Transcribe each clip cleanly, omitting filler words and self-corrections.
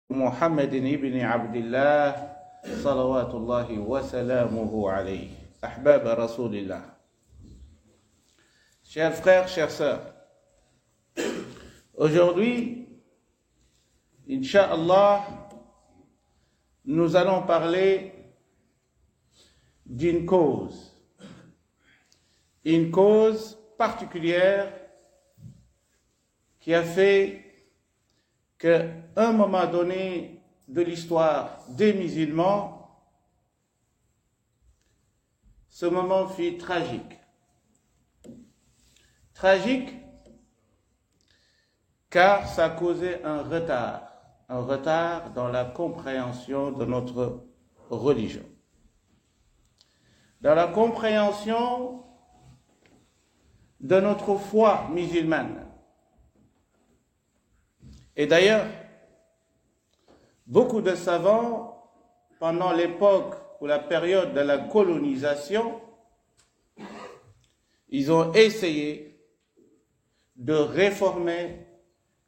محمد بن عبد الله صلوات الله وسلامه عليه أحباب رسول الله. Chers frères, chères sœurs, aujourd'hui, Inch'Allah, nous allons parler d'une cause particulière qui a fait qu'à un moment donné de l'histoire des musulmans, ce moment fut tragique. Tragique car ça causait un retard dans la compréhension de notre religion, dans la compréhension de notre foi musulmane. Et d'ailleurs, beaucoup de savants, pendant l'époque ou la période de la colonisation, ils ont essayé de réformer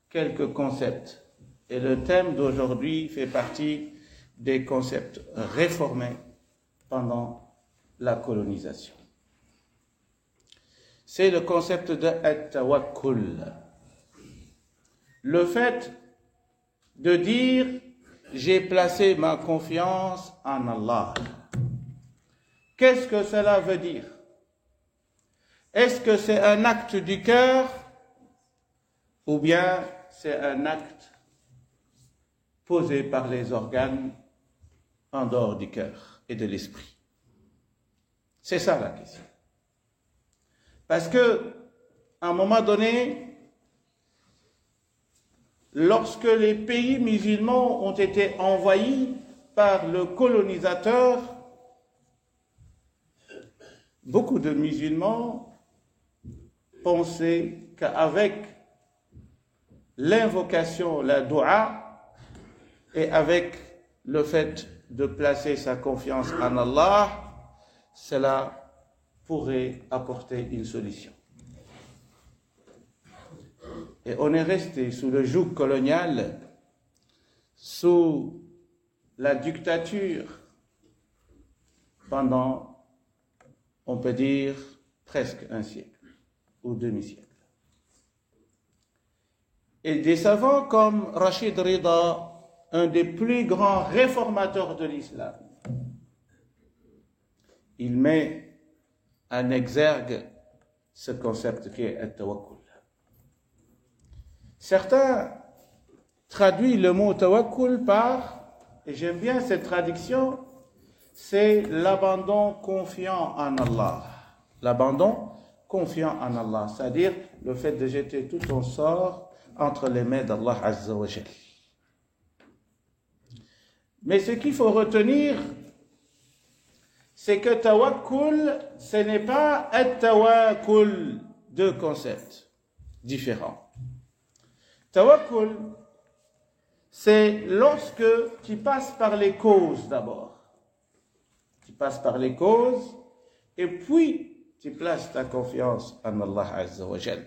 quelques concepts. Et le thème d'aujourd'hui fait partie des concepts réformés pendant la colonisation. C'est le concept de at-tawakkul. Le fait de dire « j'ai placé ma confiance en Allah ». Qu'est-ce que cela veut dire? Est-ce que c'est un acte du cœur ou bien c'est un acte posé par les organes en dehors du cœur et de l'esprit? C'est ça la question. Parce que, à un moment donné, lorsque les pays musulmans ont été envahis par le colonisateur, beaucoup de musulmans pensaient qu'avec l'invocation, la dua, et avec le fait de placer sa confiance en Allah, cela pourrait apporter une solution. Et on est resté sous le joug colonial, sous la dictature, pendant, on peut dire, presque un siècle ou demi-siècle. Et des savants comme Rachid Rida, un des plus grands réformateurs de l'islam, il met en exergue ce concept qui est at-tawakkul. Certains traduisent le mot tawakkul par, et j'aime bien cette traduction, c'est l'abandon confiant en Allah. L'abandon confiant en Allah, c'est-à-dire le fait de jeter tout son sort entre les mains d'Allah Azza wa Jal. Mais ce qu'il faut retenir, c'est que tawakkul, ce n'est pas at-tawakkul, deux concepts différents. Tawakkul, c'est lorsque tu passes par les causes d'abord. Tu passes par les causes et puis tu places ta confiance en Allah Azza wa Jal.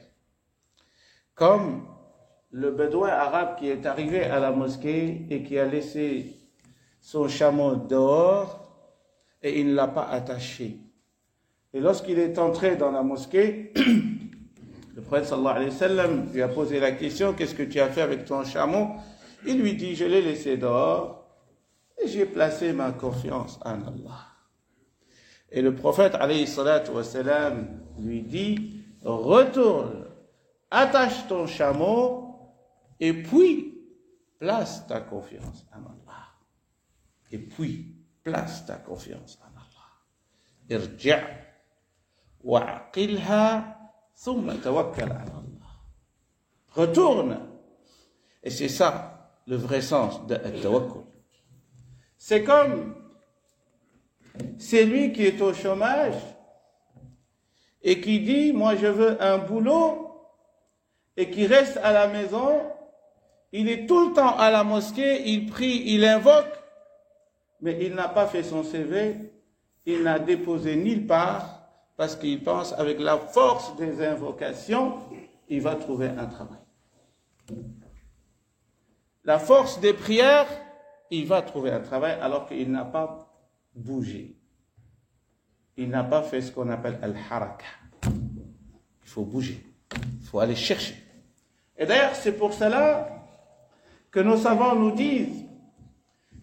Comme le bédouin arabe qui est arrivé à la mosquée et qui a laissé son chameau dehors et il ne l'a pas attaché. Et lorsqu'il est entré dans la mosquée, le prophète sallallahu alayhi wa sallam lui a posé la question, qu'est-ce que tu as fait avec ton chameau? Il lui dit, je l'ai laissé dehors et j'ai placé ma confiance en Allah. Et le prophète alayhi salatu wa sallam lui dit, retourne, attache ton chameau et puis place ta confiance en Allah. Et puis place ta confiance en Allah. Irji' wa'aqilha thumma tawakkal ala Allah. Retourne. Et c'est ça le vrai sens de at-tawakkul. C'est comme celui qui est au chômage et qui dit moi je veux un boulot et qui reste à la maison, il est tout le temps à la mosquée, il prie, il invoque, mais il n'a pas fait son CV, il n'a déposé nulle part parce qu'il pense avec la force des invocations, il va trouver un travail. la force des prières, il va trouver un travail alors qu'il n'a pas bougé. Il n'a pas fait ce qu'on appelle al-haraka. Il faut bouger, il faut aller chercher. Et d'ailleurs, c'est pour cela que nos savants nous disent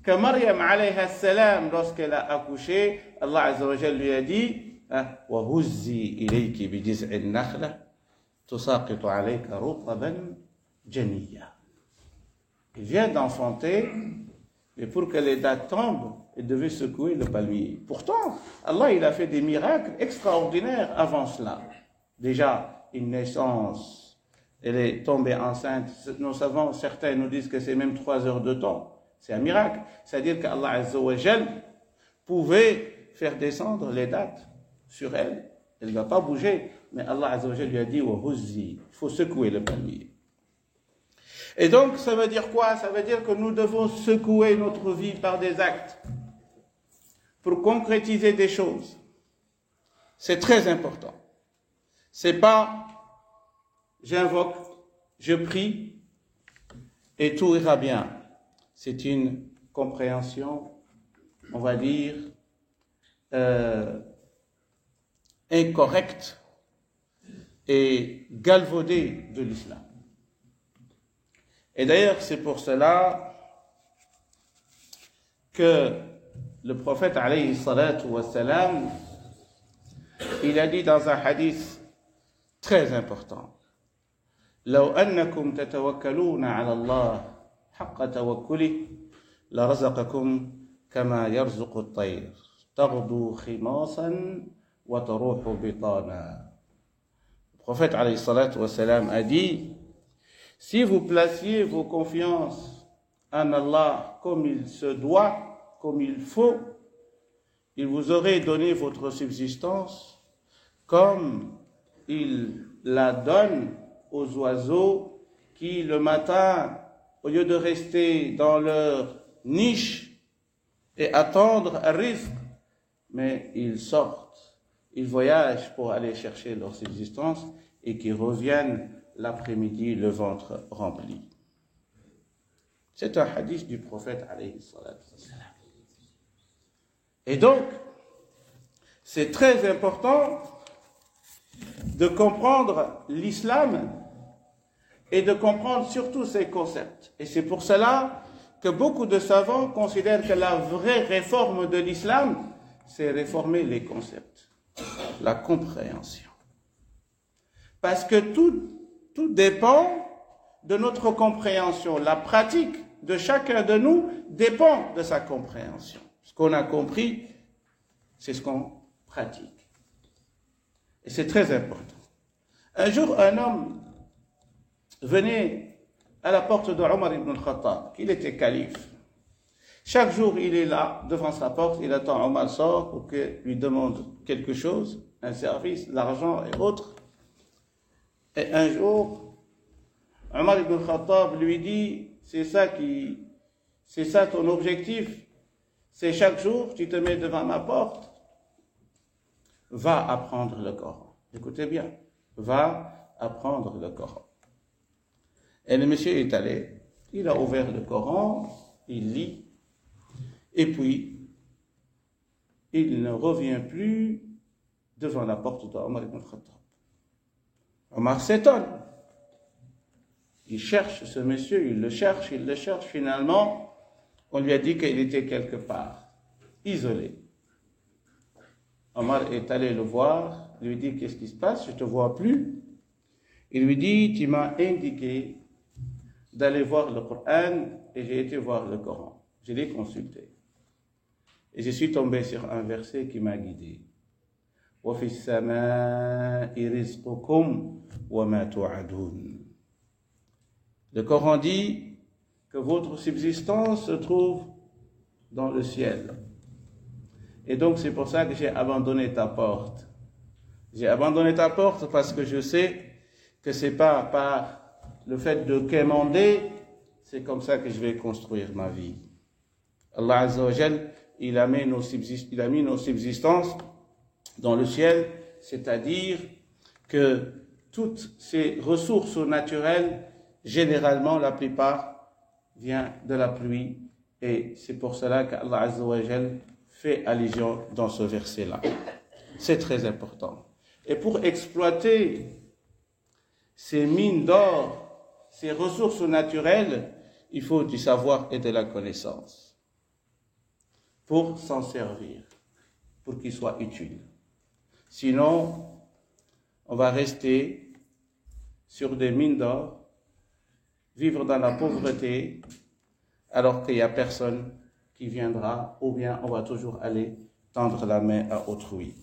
que Maryam alayha salam, lorsqu'elle a accouché, Allah Azza wa Jalla lui a dit وَهُزِّي إِلَيْكِ بِجِزْعِ النَّخْلَةِ تُسَاقِطُ عَلَيْكَ رُطَبًا جَنِيًّا. Il vient d'enfanter, mais pour que les dattes tombent, il devait secouer le palmier. Pourtant, Allah il a fait des miracles extraordinaires avant cela. Déjà, une naissance, elle est tombée enceinte. Nous savons, certains nous disent que c'est même 3 heures de temps. C'est un miracle. C'est-à-dire qu'Allah Azza wa Jal pouvait faire descendre les dattes sur elle. Elle ne va pas bouger. Mais Allah Azza wa Jal lui a dit, il faut secouer le palmier. Et donc, ça veut dire quoi? Ça veut dire que nous devons secouer notre vie par des actes pour concrétiser des choses. C'est très important. C'est pas j'invoque, je prie et tout ira bien. C'est une compréhension, on va dire, incorrecte et galvaudée de l'islam. Et d'ailleurs, c'est pour cela que le prophète, alayhi salatu wa salam, il a dit dans un hadith très important, لو أنكم تتوكلون على الله حق توكله لرزقكم كما يرزق الطير تغدو خماصا وتروح بطانا. Le prophète, alayhi salatu wa salam, a dit, si vous placiez vos confiances en Allah comme il se doit, comme il faut, il vous aurait donné votre subsistance comme il la donne aux oiseaux qui, le matin, au lieu de rester dans leur niche et attendre un risque, mais ils sortent, ils voyagent pour aller chercher leur subsistance et qui reviennent l'après-midi, le ventre rempli. C'est un hadith du prophète, alayhi salatu wassalam. Et donc, c'est très important de comprendre l'islam et de comprendre surtout ses concepts. Et c'est pour cela que beaucoup de savants considèrent que la vraie réforme de l'islam, c'est réformer les concepts, la compréhension. Parce que tout dépend de notre compréhension. La pratique de chacun de nous dépend de sa compréhension. Ce qu'on a compris, c'est ce qu'on pratique. Et c'est très important. Un jour, un homme venait à la porte de Omar ibn al-Khattab, qu'il était calife. Chaque jour, il est là, devant sa porte, il attend Omar sort pour qu'il lui demande quelque chose, un service, l'argent et autres. Et un jour, Omar ibn al-Khattab lui dit, c'est ça ton objectif, c'est chaque jour, tu te mets devant ma porte, va apprendre le Coran. Écoutez bien, va apprendre le Coran. Et le monsieur est allé, il a ouvert le Coran, il lit, et puis, il ne revient plus devant la porte d'Omar ibn al-Khattab. Omar s'étonne. Il cherche ce monsieur, il le cherche, finalement, on lui a dit qu'il était quelque part, isolé. Omar est allé le voir, lui dit, qu'est-ce qui se passe, je ne te vois plus. Il lui dit, tu m'as indiqué d'aller voir le Coran et j'ai été voir le Coran. Je l'ai consulté. Et je suis tombé sur un verset qui m'a guidé. وَفِي السَّمَاءِ رِزْقُكُمْ وَمَا تُوعَدُونَ. Le Coran dit que votre subsistance se trouve dans le ciel. Et donc c'est pour ça que j'ai abandonné ta porte. J'ai abandonné ta porte parce que je sais que c'est pas par le fait de quémander, c'est comme ça que je vais construire ma vie. Allah Azza wa Jal, il a mis nos subsistances dans le ciel, c'est-à-dire que toutes ces ressources naturelles, généralement, la plupart, vient de la pluie. Et c'est pour cela qu'Allah Azza wa Jal fait allusion dans ce verset-là. C'est très important. Et pour exploiter ces mines d'or, ces ressources naturelles, il faut du savoir et de la connaissance pour s'en servir, pour qu'il soit utile. Sinon, on va rester sur des mines d'or, vivre dans la pauvreté, alors qu'il n'y a personne qui viendra, ou bien on va toujours aller tendre la main à autrui.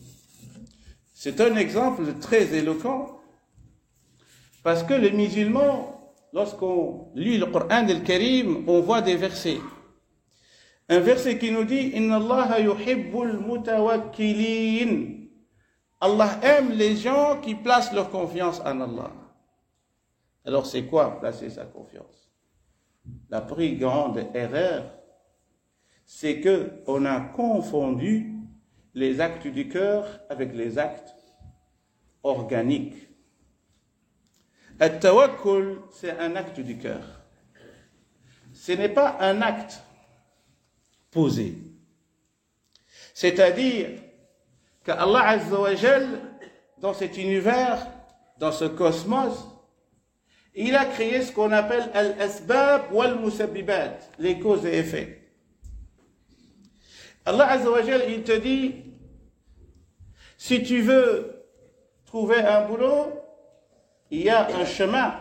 C'est un exemple très éloquent, parce que les musulmans, lorsqu'on lit le Coran al-Karim, on voit des versets. Un verset qui nous dit « Inna Allah yuhibbul mutawakkilin » Allah aime les gens qui placent leur confiance en Allah. Alors c'est quoi placer sa confiance? La plus grande erreur, c'est qu'on a confondu les actes du cœur avec les actes organiques. At-tawakkul, c'est un acte du cœur. Ce n'est pas un acte posé. C'est-à-dire qu'Allah Azza wa Jal, dans cet univers, dans ce cosmos, il a créé ce qu'on appelle al-asbab wal-musabbibat, les causes et effets. Allah Azza wa Jal, il te dit, si tu veux trouver un boulot, il y a un chemin,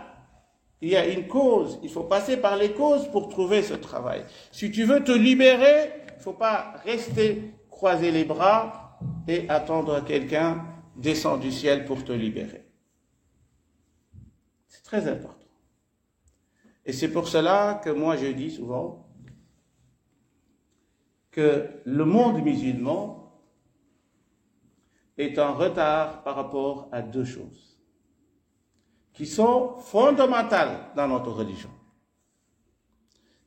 il y a une cause, il faut passer par les causes pour trouver ce travail. Si tu veux te libérer, il ne faut pas rester croiser les bras et attendre quelqu'un descend du ciel pour te libérer. C'est très important. Et c'est pour cela que moi je dis souvent que le monde musulman est en retard par rapport à deux choses qui sont fondamentales dans notre religion.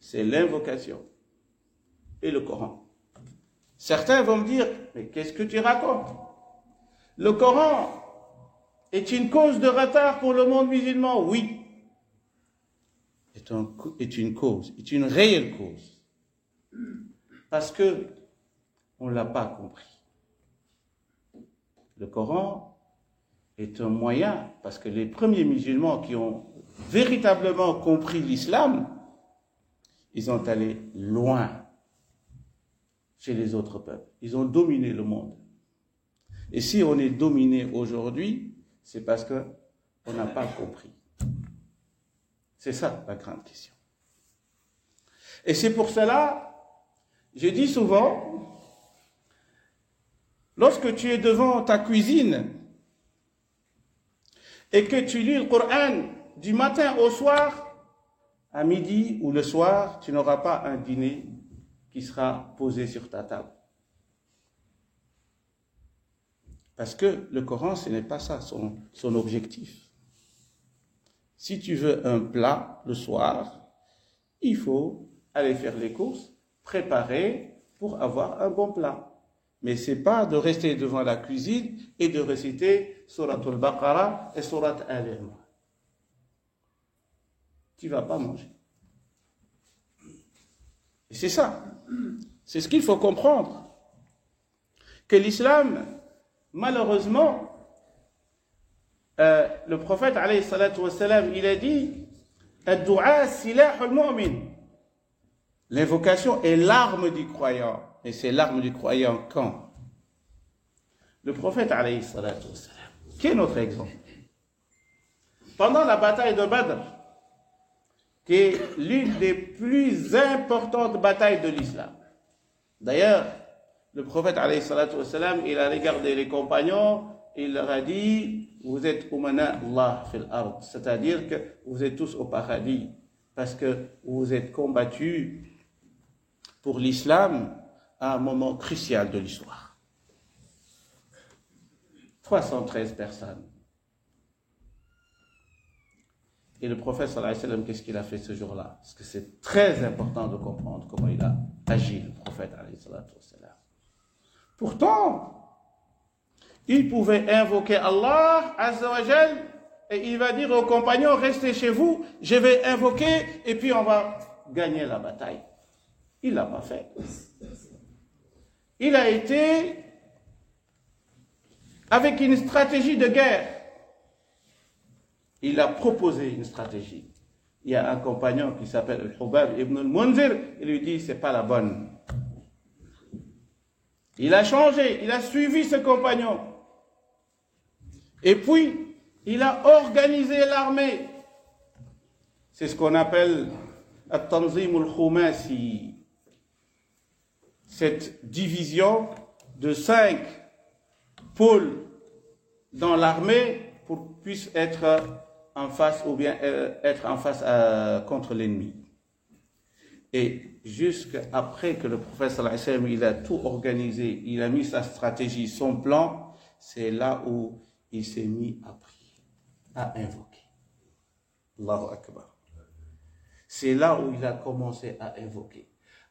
C'est l'invocation et le Coran. Certains vont me dire, mais qu'est-ce que tu racontes? Le Coran est une cause de retard pour le monde musulman? Oui. Est une cause, est une réelle cause. Parce que on ne l'a pas compris. Le Coran est un moyen, parce que les premiers musulmans qui ont véritablement compris l'islam, ils ont allé loin chez les autres peuples. Ils ont dominé le monde. Et si on est dominé aujourd'hui, c'est parce qu'on n'a pas compris. C'est ça la grande question. Et c'est pour cela, je dis souvent, lorsque tu es devant ta cuisine et que tu lis le Coran du matin au soir, à midi ou le soir, tu n'auras pas un dîner qui sera posé sur ta table. Parce que le Coran, ce n'est pas ça son objectif. Si tu veux un plat le soir, il faut aller faire les courses, préparer pour avoir un bon plat. Mais ce n'est pas de rester devant la cuisine et de réciter Surat al-Baqarah et Surat al-Imran. Tu ne vas pas manger. Et c'est ça. C'est ce qu'il faut comprendre. Que l'islam, malheureusement, le prophète, alayhi salatu wassalam, il a dit Ad-du'a silahul mu'min. L'invocation est l'arme du croyant. Et c'est l'arme du croyant quand? Le prophète, alayhi salatu wassalam, qui est notre exemple? Pendant la bataille de Badr, qui est l'une des plus importantes batailles de l'islam. D'ailleurs, le prophète, alayhi salatu wassalam, il a regardé les compagnons, il leur a dit vous êtes umana Allah fil ard, c'est-à-dire que vous êtes tous au paradis, parce que vous êtes combattus pour l'islam à un moment crucial de l'histoire. 313 personnes. Et le prophète sallallahu alayhi wa sallam, qu'est-ce qu'il a fait ce jour-là? Parce que c'est très important de comprendre comment il a agi, le prophète alayhi wa sallam. Pourtant, il pouvait invoquer Allah Azza wa Jal et il va dire aux compagnons, restez chez vous, je vais invoquer et puis on va gagner la bataille. Il ne l'a pas fait. Il a été avec une stratégie de guerre. Il a proposé une stratégie. Il y a un compagnon qui s'appelle Al-Hubab ibn al-Munzir, il lui dit c'est pas la bonne. Il a changé, il a suivi ce compagnon. Et puis, il a organisé l'armée. C'est ce qu'on appelle At-Tanzim al-Khumasi. Cette division de 5 pôles dans l'armée pour puisse être en face ou bien être en face contre l'ennemi. Et jusqu'après que le prophète sallallahu alayhi wa sallam, il a tout organisé, il a mis sa stratégie, son plan, c'est là où il s'est mis à prier, à invoquer. Allahu Akbar. C'est là où il a commencé à invoquer.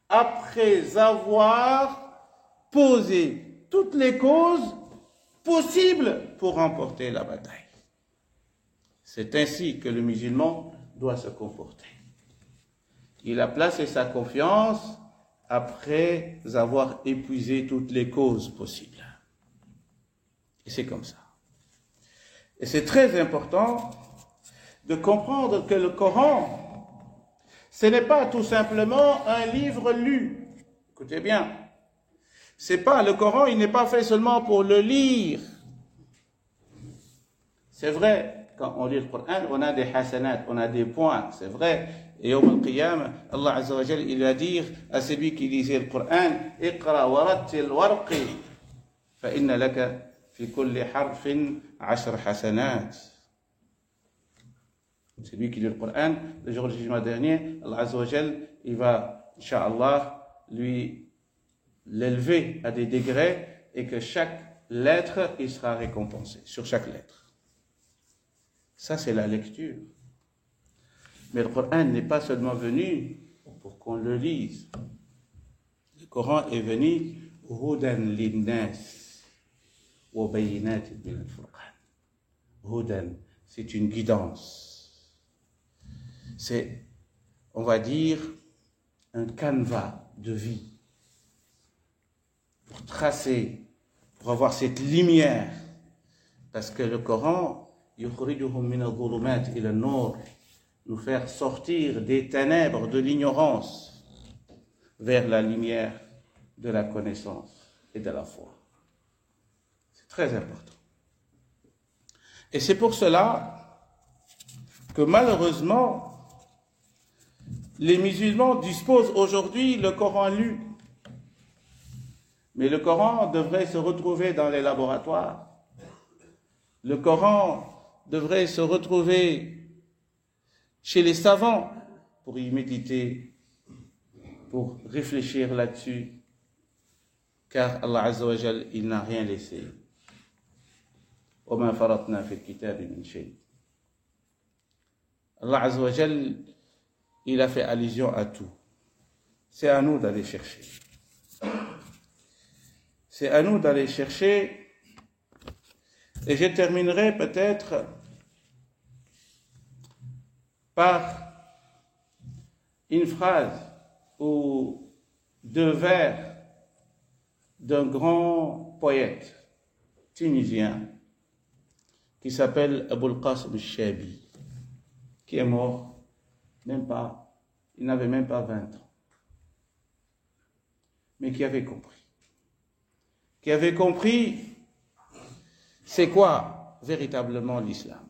Après avoir posé toutes les causes possibles pour remporter la bataille. C'est ainsi que le musulman doit se comporter. Il a placé sa confiance après avoir épuisé toutes les causes possibles. Et c'est comme ça. Et c'est très important de comprendre que le Coran, ce n'est pas tout simplement un livre lu. Écoutez bien. C'est pas, le Coran, il n'est pas fait seulement pour le lire. C'est vrai, quand on lit le Coran, on a des hasanat, on a des points, c'est vrai. Et au Qiyam, Allah Azza wa Jal, il va dire à celui qui lisait le Coran, Iqra wa rattil warqi, fa inna laka fi kulli harfin 10 hasanat. Celui qui lit le Coran, le jour du jugement dernier, Allah Azza wa Jal, il va, Inch'Allah, lui l'élever à des degrés et que chaque lettre, il sera récompensé sur chaque lettre. Ça, c'est la lecture. Mais le Coran n'est pas seulement venu pour qu'on le lise. Le Coran est venu Hudan linnas wa bayinat min al-Furqan. Hudan, c'est une guidance. C'est, on va dire, un canevas de vie pour tracer, pour avoir cette lumière. Parce que le Coran, yukhrijuhum min al-dhulumat ila an-nur, nous faire sortir des ténèbres de l'ignorance vers la lumière de la connaissance et de la foi. C'est très important. Et c'est pour cela que malheureusement, les musulmans disposent aujourd'hui le Coran lu. Mais le Coran devrait se retrouver dans les laboratoires. Le Coran devrait se retrouver chez les savants pour y méditer, pour réfléchir là-dessus, car Allah Azza wa Jal, il n'a rien laissé. وَمَا فَرَطْنَا فِي الْكِتَابِ مِنْ شَيْءٍ. Allah Azza wa Jal, il a fait allusion à tout. C'est à nous d'aller chercher. C'est à nous d'aller chercher. Et je terminerai peut-être par une phrase ou 2 vers d'un grand poète tunisien qui s'appelle Aboul Qasim al-Shabi, qui est mort, il n'avait même pas 20 ans, mais qui avait compris c'est quoi véritablement l'islam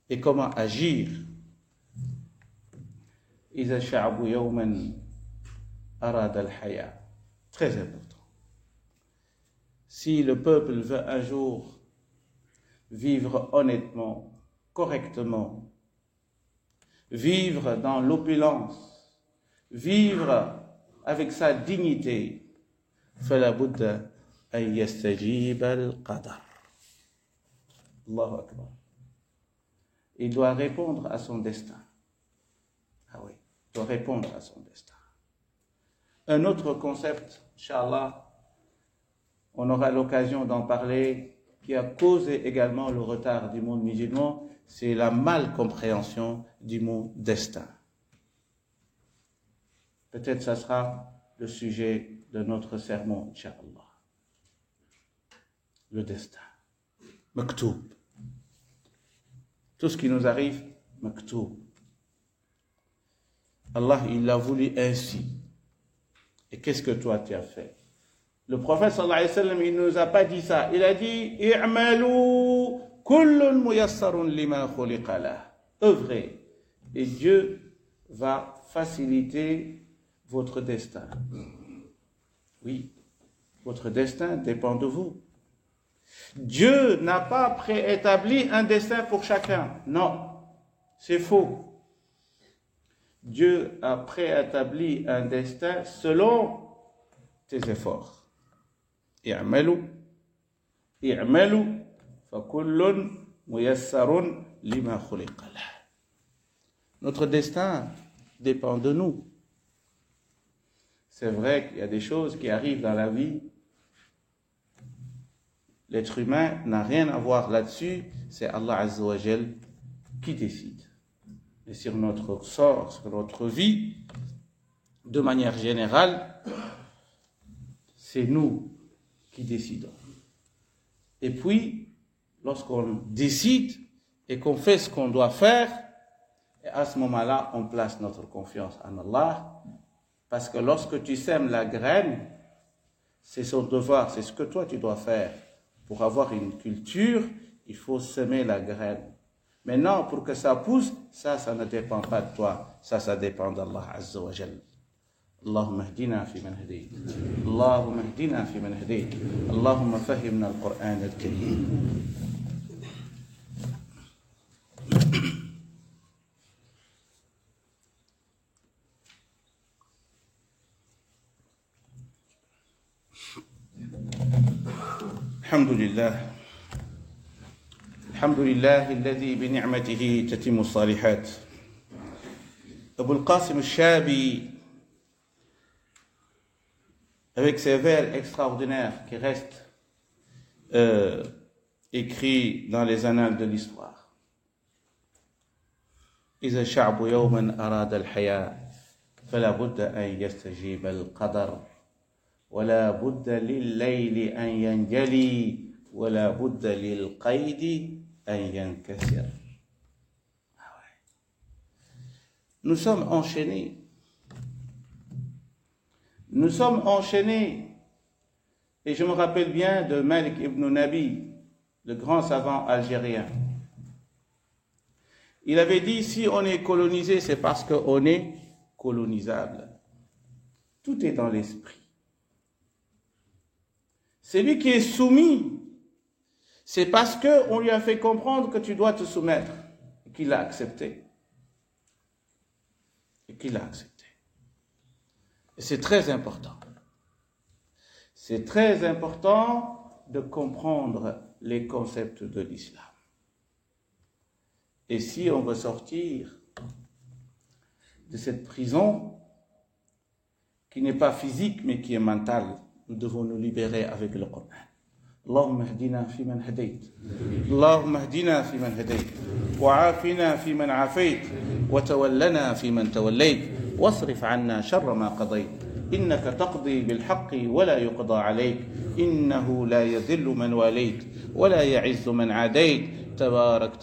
et comment agir. إذا الشعب يوما أراد الحياة. Très important. Si le peuple veut un jour vivre honnêtement, correctement, vivre dans l'opulence, vivre avec sa dignité, فلا بد أن يستجيب القدر. Allahu Akbar. Il doit répondre à son destin. Ah oui, il doit répondre à son destin. Un autre concept, Inch'Allah, on aura l'occasion d'en parler, qui a causé également le retard du monde musulman, c'est la malcompréhension du mot destin. Peut-être ça sera le sujet de notre sermon, Inch'Allah. Le destin. Maktoub. Tout ce qui nous arrive, maktoub. Allah, il l'a voulu ainsi. Et qu'est-ce que toi tu as fait? Le prophète sallallahu alayhi wa sallam, il ne nous a pas dit ça. Il a dit, i'malu kullun muyassarun lima khuliqa lah. Œuvrez. Et Dieu va faciliter votre destin. Oui, votre destin dépend de vous. Dieu n'a pas préétabli un destin pour chacun. Non, c'est faux. Dieu a préétabli un destin selon tes efforts. I'malu fa kullun muyassarun lima khuliqa lah. Notre destin dépend de nous. C'est vrai qu'il y a des choses qui arrivent dans la vie. L'être humain n'a rien à voir là-dessus. C'est Allah Azza wa Jal qui décide. Et sur notre sort, sur notre vie, de manière générale, c'est nous qui décidons. Et puis, lorsqu'on décide et qu'on fait ce qu'on doit faire, et à ce moment-là, on place notre confiance en Allah. Parce que lorsque tu sèmes la graine, c'est son devoir, c'est ce que toi tu dois faire. Pour avoir une culture, il faut semer la graine. Maintenant, pour que ça pousse, ça ne dépend pas de toi. Ça dépend d'Allah Azza wa Jal. اللهم اهدنا فيمن هديت اللهم اهدنا فيمن هديت اللهم فهمنا القرآن الكريم. الحمد لله الذي بنعمته تتم الصالحات. Abou al-Qasim al-Shabi, avec ses vers extraordinaires qui restent écrits dans les annales de l'histoire. إذا الشعب يوما أراد الحياة فلا بد أن يستجيب القدر ولا بد لليل أن ينجلي ولا بد للقيد أن ينكسر. Nous sommes enchaînés. Nous sommes enchaînés. Et je me rappelle bien de Malik ibn Nabi, le grand savant algérien. Il avait dit, si on est colonisé, c'est parce qu'on est colonisable. Tout est dans l'esprit. Celui qui est soumis, c'est parce qu'on lui a fait comprendre que tu dois te soumettre, et qu'il l'a accepté. Et qu'il l'a accepté. Et c'est très important. C'est très important de comprendre les concepts de l'islam. Et si on veut sortir de cette prison qui n'est pas physique mais qui est mentale, nous devons nous libérer avec le Coran. اللهم اهدنا فيمن هديت اللهم اهدنا فيمن هديت وعافنا فيمن عافيت وتولنا فيمن توليت واصرف عنا شر ما قضيت إنك تقضي بالحق ولا يقضى عليك إنه لا يذل من واليت ولا يعز من عاديت تبارك